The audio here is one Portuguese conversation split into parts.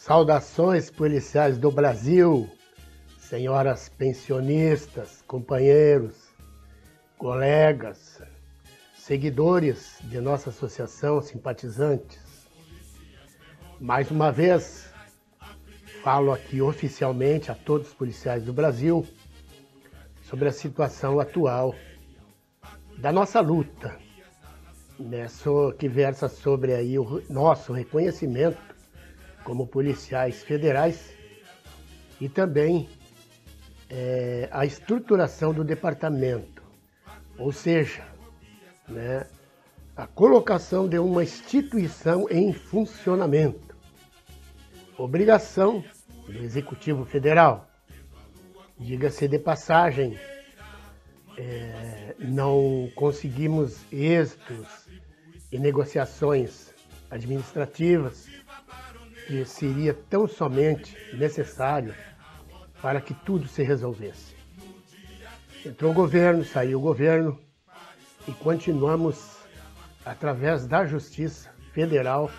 Saudações policiais do Brasil, senhoras pensionistas, companheiros, colegas, seguidores de nossa associação, simpatizantes. Mais uma vez, falo aqui oficialmente a todos os policiais do Brasil sobre a situação atual da nossa luta, né, que versa sobre aí o nosso reconhecimento como policiais federais e também a estruturação do departamento, ou seja, né, a colocação de uma instituição em funcionamento. Obrigação do Executivo Federal. Diga-se de passagem, não conseguimos êxitos em negociações administrativas que seria tão somente necessário para que tudo se resolvesse. Entrou o governo, saiu o governo e continuamos, através da Justiça Federal,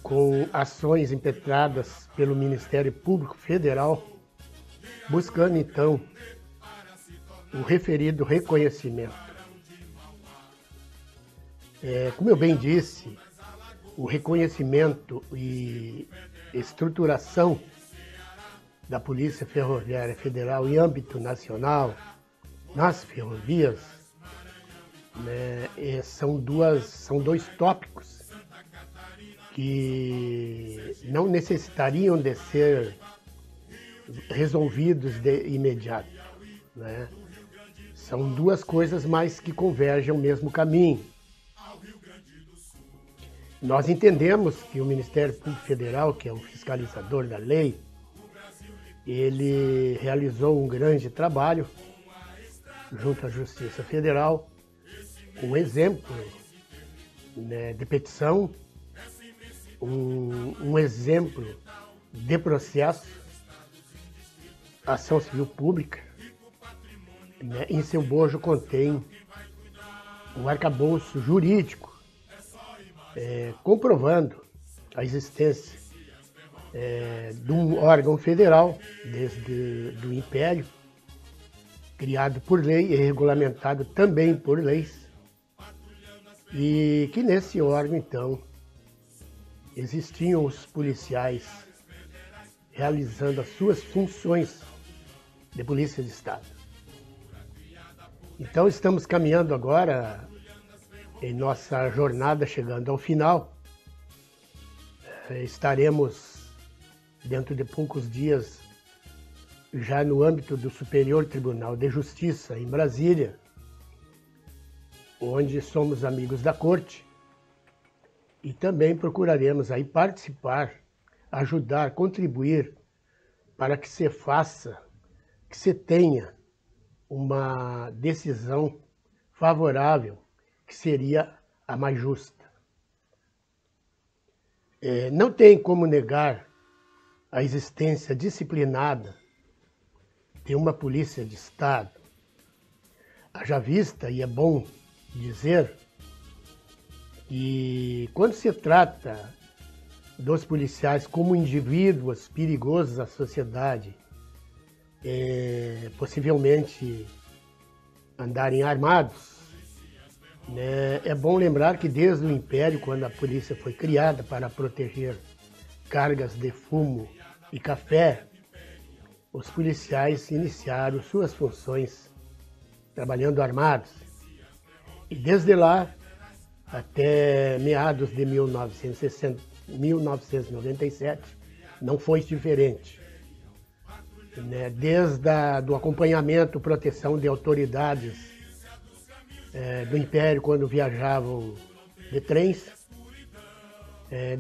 com ações impetradas pelo Ministério Público Federal, buscando então o referido reconhecimento. Como eu bem disse, o reconhecimento e estruturação da Polícia Ferroviária Federal em âmbito nacional, nas ferrovias, né, são dois tópicos que não necessitariam de ser resolvidos de imediato, né? São duas coisas, mas que convergem ao mesmo caminho. Nós entendemos que o Ministério Público Federal, que é o fiscalizador da lei, ele realizou um grande trabalho junto à Justiça Federal, um exemplo, né, de petição, um exemplo de processo, ação civil pública, né, em seu bojo contém um arcabouço jurídico comprovando a existência de um órgão federal, desde do Império, criado por lei e regulamentado também por leis, e que nesse órgão, então, existiam os policiais realizando as suas funções de polícia de Estado. Então, estamos caminhando agora em nossa jornada, chegando ao final. Estaremos, dentro de poucos dias, já no âmbito do Superior Tribunal de Justiça, em Brasília, onde somos amigos da Corte, e também procuraremos aí participar, ajudar, contribuir para que se faça, que se tenha uma decisão favorável, que seria a mais justa. Não tem como negar a existência disciplinada de uma polícia de Estado. Haja vista, e é bom dizer, que quando se trata dos policiais como indivíduos perigosos à sociedade, possivelmente andarem armados, né, é bom lembrar que desde o Império, quando a polícia foi criada para proteger cargas de fumo e café, os policiais iniciaram suas funções trabalhando armados. E desde lá, até meados de 1997, não foi diferente. Né? Desde do acompanhamento, proteção de autoridades do Império quando viajavam de trens,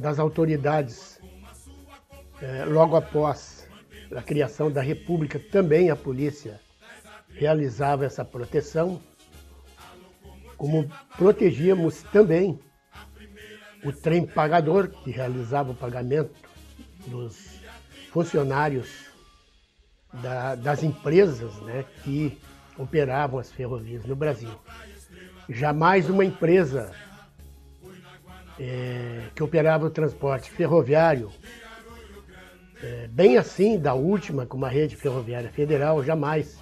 das autoridades logo após a criação da República, também a polícia realizava essa proteção, como protegíamos também o trem pagador, que realizava o pagamento dos funcionários das empresas, né, que operavam as ferrovias no Brasil. Jamais uma empresa que operava o transporte ferroviário, bem assim da última, como a Rede Ferroviária Federal, jamais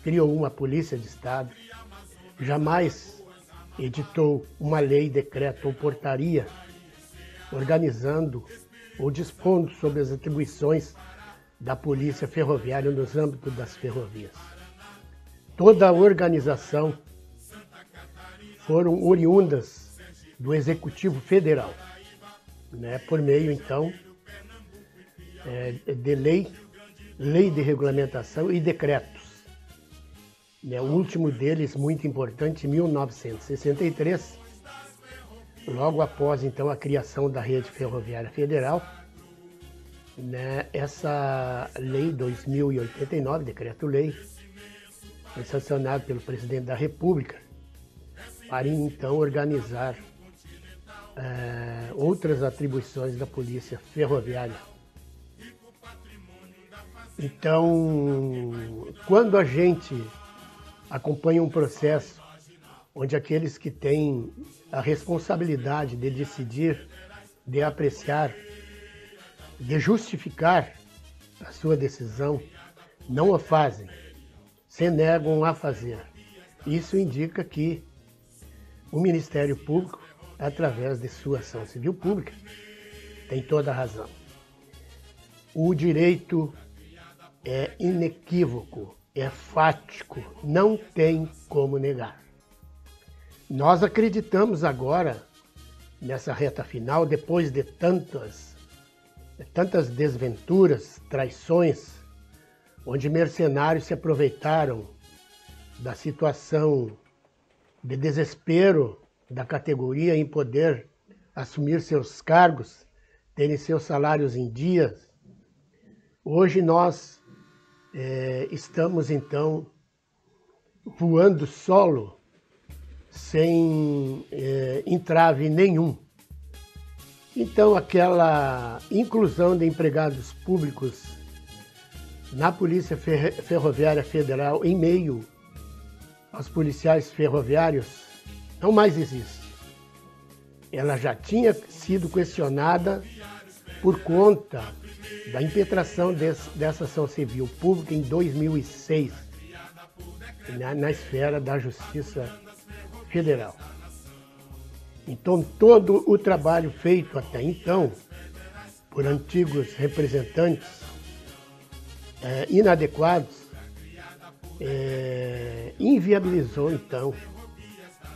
criou uma polícia de Estado, jamais editou uma lei, decreto ou portaria organizando ou dispondo sobre as atribuições da Polícia Ferroviária nos âmbitos das ferrovias. Toda a organização foram oriundas do Executivo Federal, né, por meio, então, de lei de regulamentação e decretos. O último deles, muito importante, em 1963, logo após, então, a criação da Rede Ferroviária Federal, né, essa lei 2089, decreto-lei, foi sancionado pelo presidente da República para, então, organizar outras atribuições da Polícia Ferroviária. Então, quando a gente acompanha um processo onde aqueles que têm a responsabilidade de decidir, de apreciar, de justificar a sua decisão, não a fazem, se negam a fazer. Isso indica que o Ministério Público, através de sua ação civil pública, tem toda a razão. O direito é inequívoco, é fático, não tem como negar. Nós acreditamos agora, nessa reta final, depois de tantas desventuras, traições, onde mercenários se aproveitaram da situação de desespero da categoria em poder assumir seus cargos, terem seus salários em dias. Hoje nós estamos, então, voando solo, sem entrave nenhum. Então, aquela inclusão de empregados públicos na Polícia Ferroviária Federal em meio aos policiais ferroviários não mais existe. Ela já tinha sido questionada por conta da impetração dessa ação civil pública em 2006, na esfera da Justiça Federal. Então, todo o trabalho feito até então por antigos representantes inadequados inviabilizou, então,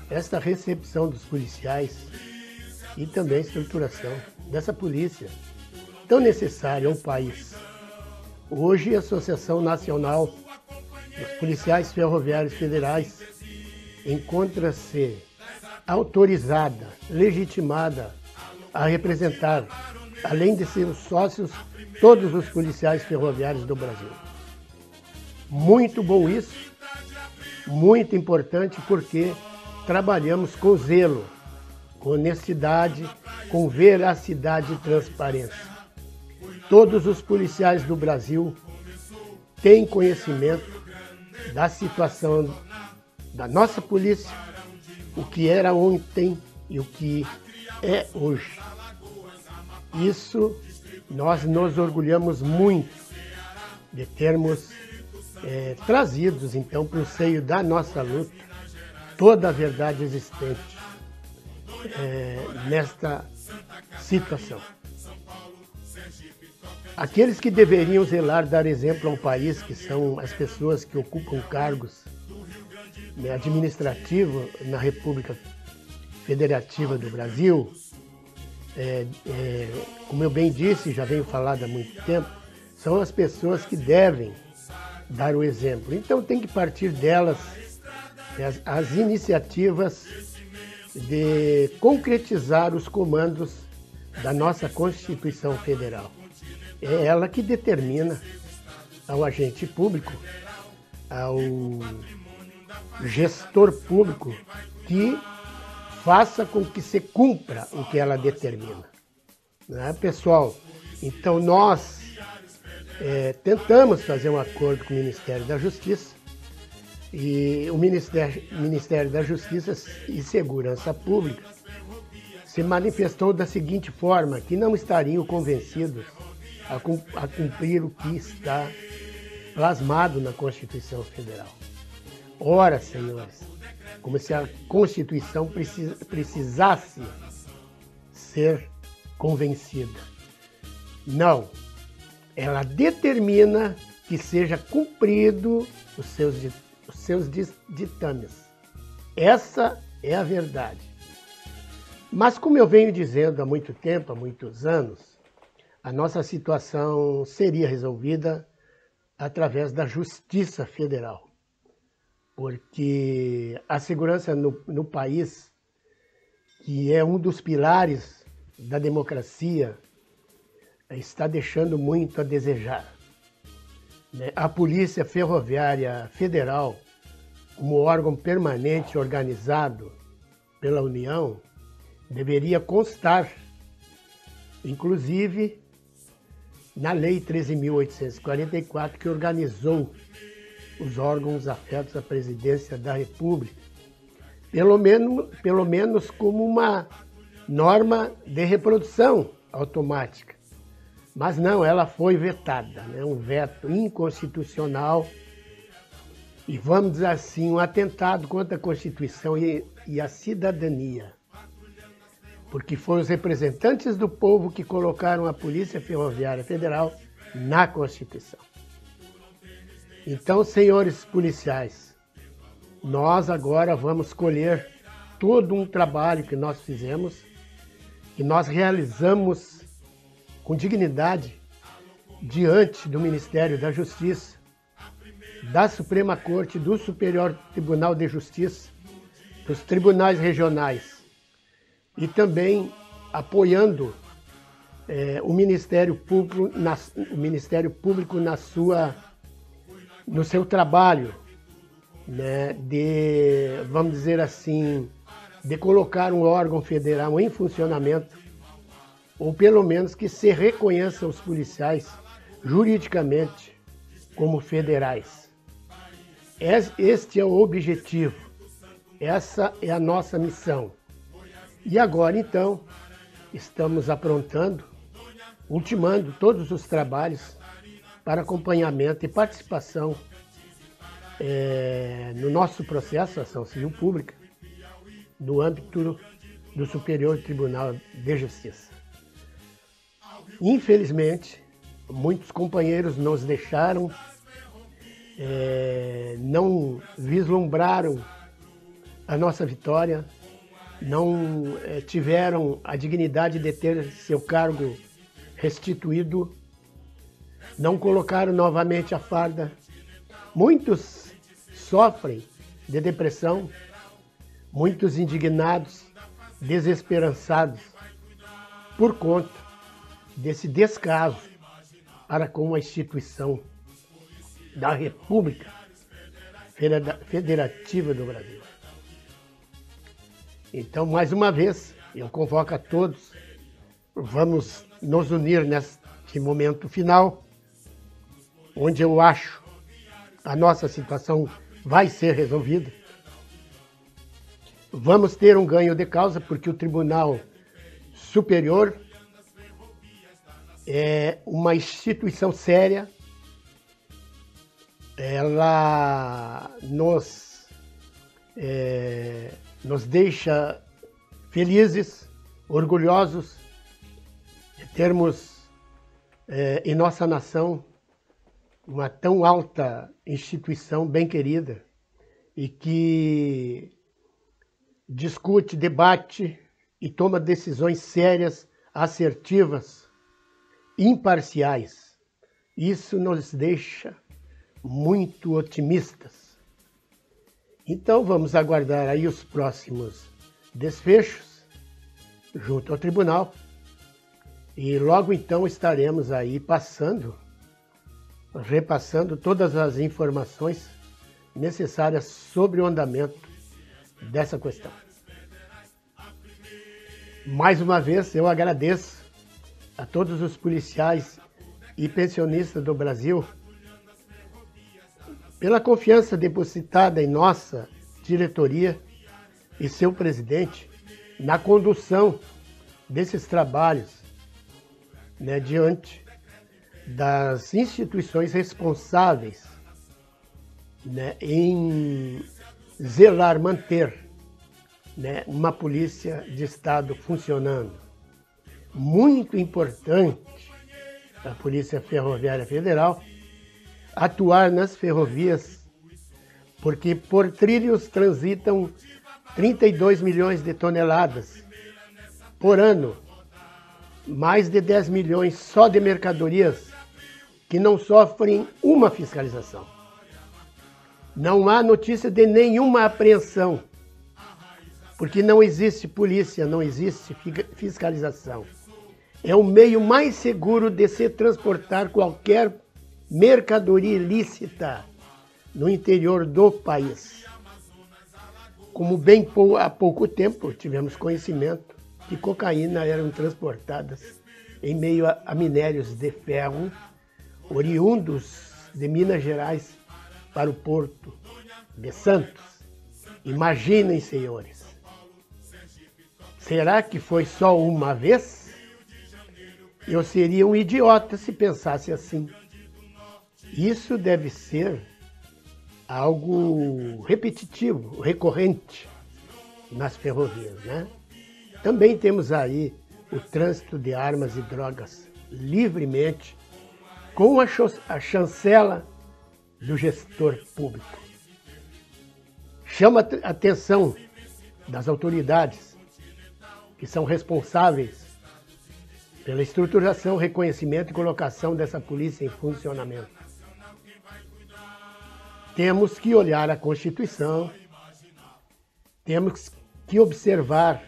esta recepção dos policiais e também a estruturação dessa polícia tão necessária ao país. Hoje, a Associação Nacional dos Policiais Ferroviários Federais encontra-se autorizada, legitimada a representar, além de seus sócios, todos os policiais ferroviários do Brasil. Muito bom isso, muito importante, porque trabalhamos com zelo, com honestidade, com veracidade e transparência. Todos os policiais do Brasil têm conhecimento da situação da nossa polícia, o que era ontem e o que é hoje. Isso nós nos orgulhamos muito de termos trazidos, então, para o seio da nossa luta toda a verdade existente nesta situação. Aqueles que deveriam zelar, dar exemplo ao país, que são as pessoas que ocupam cargos administrativos na República Federativa do Brasil, como eu bem disse, já venho falando há muito tempo, são as pessoas que devem dar o exemplo. Então tem que partir delas as iniciativas de concretizar os comandos da nossa Constituição Federal. É ela que determina ao agente público, ao gestor público, que faça com que se cumpra o que ela determina. Né, pessoal? Então nós tentamos fazer um acordo com o Ministério da Justiça, e o Ministério da Justiça e Segurança Pública se manifestou da seguinte forma, que não estariam convencidos a cumprir o que está plasmado na Constituição Federal. Ora, senhores, como se a Constituição precisasse ser convencida. Não, ela determina que seja cumprido os seus ditames. Essa é a verdade. Mas como eu venho dizendo há muito tempo, há muitos anos, a nossa situação seria resolvida através da Justiça Federal. Porque a segurança no país, que é um dos pilares da democracia, está deixando muito a desejar. A Polícia Ferroviária Federal, como órgão permanente organizado pela União, deveria constar, inclusive, na Lei 13.844, que organizou os órgãos afetos à presidência da República, pelo menos como uma norma de reprodução automática. Mas não, ela foi vetada, né? Um veto inconstitucional e, vamos dizer assim, um atentado contra a Constituição e a cidadania. Porque foram os representantes do povo que colocaram a Polícia Ferroviária Federal na Constituição. Então, senhores policiais, nós agora vamos colher todo um trabalho que nós fizemos, que nós realizamos com dignidade diante do Ministério da Justiça, da Suprema Corte, do Superior Tribunal de Justiça, dos tribunais regionais e também apoiando o Ministério Público no seu trabalho, né, vamos dizer assim, de colocar um órgão federal em funcionamento, ou pelo menos que se reconheçam os policiais juridicamente como federais. Este é o objetivo, essa é a nossa missão. E agora, então, estamos aprontando, ultimando todos os trabalhos para acompanhamento e participação no nosso processo, ação civil pública, no âmbito do Superior Tribunal de Justiça. Infelizmente, muitos companheiros nos deixaram, não vislumbraram a nossa vitória, não tiveram a dignidade de ter seu cargo restituído, não colocaram novamente a farda. Muitos sofrem de depressão, muitos indignados, desesperançados, por conta desse descaso para com a instituição da República Federativa do Brasil. Então, mais uma vez, eu convoco a todos, vamos nos unir neste momento final, onde eu acho a nossa situação vai ser resolvida. Vamos ter um ganho de causa, porque o Tribunal Superior é uma instituição séria, ela nos deixa felizes, orgulhosos de termos em nossa nação uma tão alta instituição bem querida e que discute, debate e toma decisões sérias, assertivas, imparciais. Isso nos deixa muito otimistas. Então vamos aguardar aí os próximos desfechos junto ao tribunal e logo então estaremos aí repassando todas as informações necessárias sobre o andamento dessa questão. Mais uma vez eu agradeço a todos os policiais e pensionistas do Brasil pela confiança depositada em nossa diretoria e seu presidente na condução desses trabalhos, né, diante das instituições responsáveis, né, em zelar, manter, né, uma polícia de Estado funcionando. Muito importante a Polícia Ferroviária Federal atuar nas ferrovias, porque por trilhos transitam 32 milhões de toneladas por ano, mais de 10 milhões só de mercadorias que não sofrem uma fiscalização. Não há notícia de nenhuma apreensão, porque não existe polícia, não existe fiscalização. É o meio mais seguro de se transportar qualquer mercadoria ilícita no interior do país. Como bem há pouco tempo tivemos conhecimento que cocaína eram transportadas em meio a minérios de ferro oriundos de Minas Gerais para o Porto de Santos. Imaginem, senhores, será que foi só uma vez? Eu seria um idiota se pensasse assim. Isso deve ser algo repetitivo, recorrente nas ferrovias, né? Também temos aí o trânsito de armas e drogas livremente, com a chancela do gestor público. Chama a atenção das autoridades que são responsáveis pela estruturação, reconhecimento e colocação dessa polícia em funcionamento. Temos que olhar a Constituição, temos que observar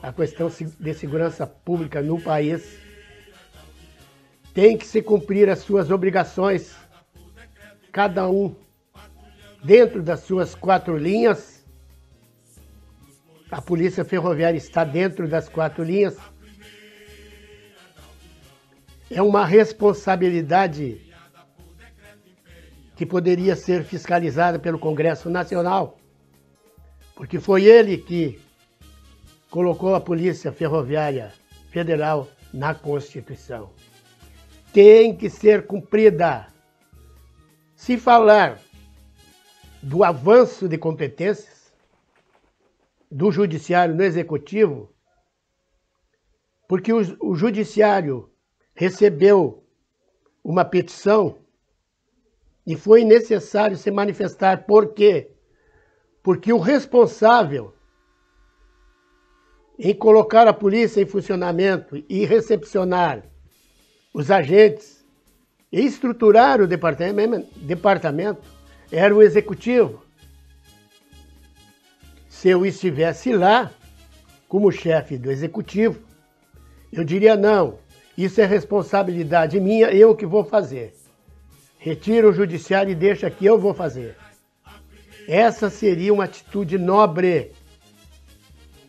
a questão de segurança pública no país, tem que se cumprir as suas obrigações, cada um dentro das suas 4 linhas. A Polícia Ferroviária está dentro das 4 linhas. É uma responsabilidade que poderia ser fiscalizada pelo Congresso Nacional, porque foi ele que colocou a Polícia Ferroviária Federal na Constituição. Tem que ser cumprida. Se falar do avanço de competências do Judiciário no Executivo, porque o Judiciário recebeu uma petição e foi necessário se manifestar. Por quê? Porque o responsável em colocar a polícia em funcionamento e recepcionar os agentes e estruturar o departamento era o Executivo. Se eu estivesse lá como chefe do Executivo, eu diria: não, isso é responsabilidade minha, eu que vou fazer. Retira o Judiciário e deixa que eu vou fazer. Essa seria uma atitude nobre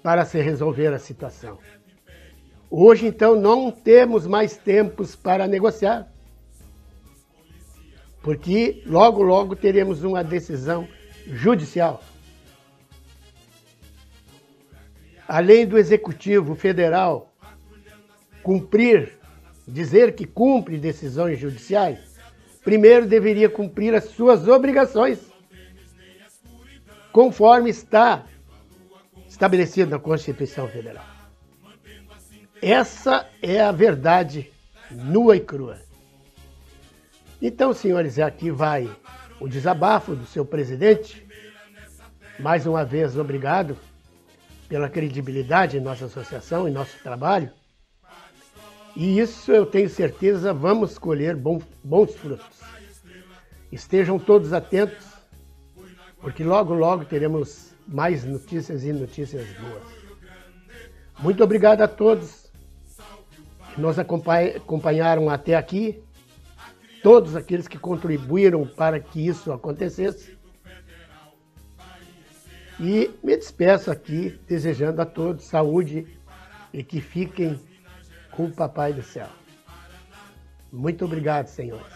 para se resolver a situação. Hoje, então, não temos mais tempos para negociar, porque logo, logo teremos uma decisão judicial. Além do Executivo Federal cumprir, dizer que cumpre decisões judiciais, primeiro deveria cumprir as suas obrigações, conforme está estabelecido na Constituição Federal. Essa é a verdade nua e crua. Então, senhores, aqui vai o desabafo do seu presidente. Mais uma vez, obrigado pela credibilidade em nossa associação, em nosso trabalho. E isso eu tenho certeza, vamos colher bons frutos. Estejam todos atentos, porque logo, logo teremos mais notícias e notícias boas. Muito obrigado a todos que nos acompanharam até aqui, todos aqueles que contribuíram para que isso acontecesse. E me despeço aqui desejando a todos saúde e que fiquem com o Papai do Céu. Muito obrigado, senhores.